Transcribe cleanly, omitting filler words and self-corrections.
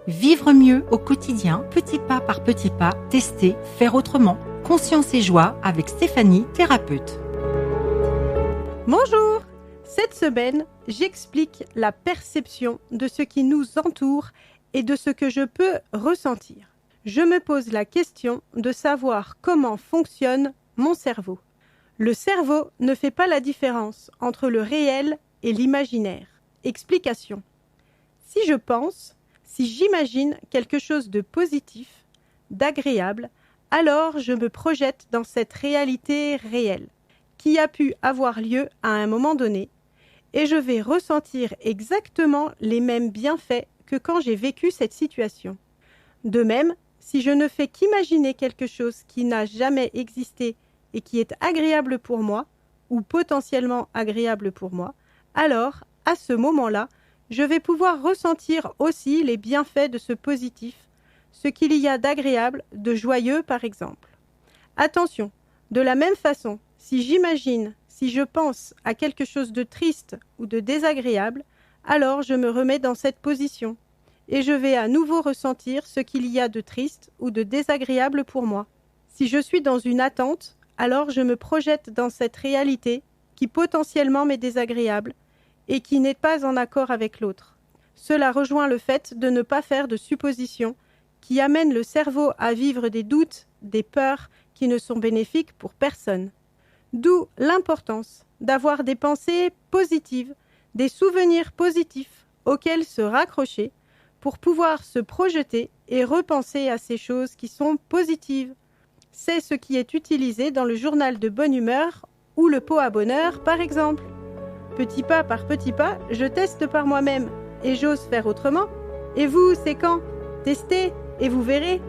Vivre mieux au quotidien, petit pas par petit pas, tester, faire autrement. Conscience et joie avec Stéphanie, thérapeute. Bonjour! Cette semaine, j'explique la perception de ce qui nous entoure et de ce que je peux ressentir. Je me pose la question de savoir comment fonctionne mon cerveau. Le cerveau ne fait pas la différence entre le réel et l'imaginaire. Explication. Si je pense, si j'imagine quelque chose de positif, d'agréable, alors je me projette dans cette réalité réelle, qui a pu avoir lieu à un moment donné, et je vais ressentir exactement les mêmes bienfaits que quand j'ai vécu cette situation. De même, si je ne fais qu'imaginer quelque chose qui n'a jamais existé et qui est agréable pour moi, ou potentiellement agréable pour moi, alors, à ce moment-là, je vais pouvoir ressentir aussi les bienfaits de ce positif, ce qu'il y a d'agréable, de joyeux par exemple. Attention, de la même façon, si j'imagine, si je pense à quelque chose de triste ou de désagréable, alors je me remets dans cette position et je vais à nouveau ressentir ce qu'il y a de triste ou de désagréable pour moi. Si je suis dans une attente, alors je me projette dans cette réalité qui potentiellement m'est désagréable et qui n'est pas en accord avec l'autre. Cela rejoint le fait de ne pas faire de suppositions qui amènent le cerveau à vivre des doutes, des peurs qui ne sont bénéfiques pour personne. D'où l'importance d'avoir des pensées positives, des souvenirs positifs auxquels se raccrocher pour pouvoir se projeter et repenser à ces choses qui sont positives. C'est ce qui est utilisé dans le journal de bonne humeur ou le pot à bonheur par exemple. Petit pas par petit pas, je teste par moi-même et j'ose faire autrement. Et vous, c'est quand ? Testez et vous verrez.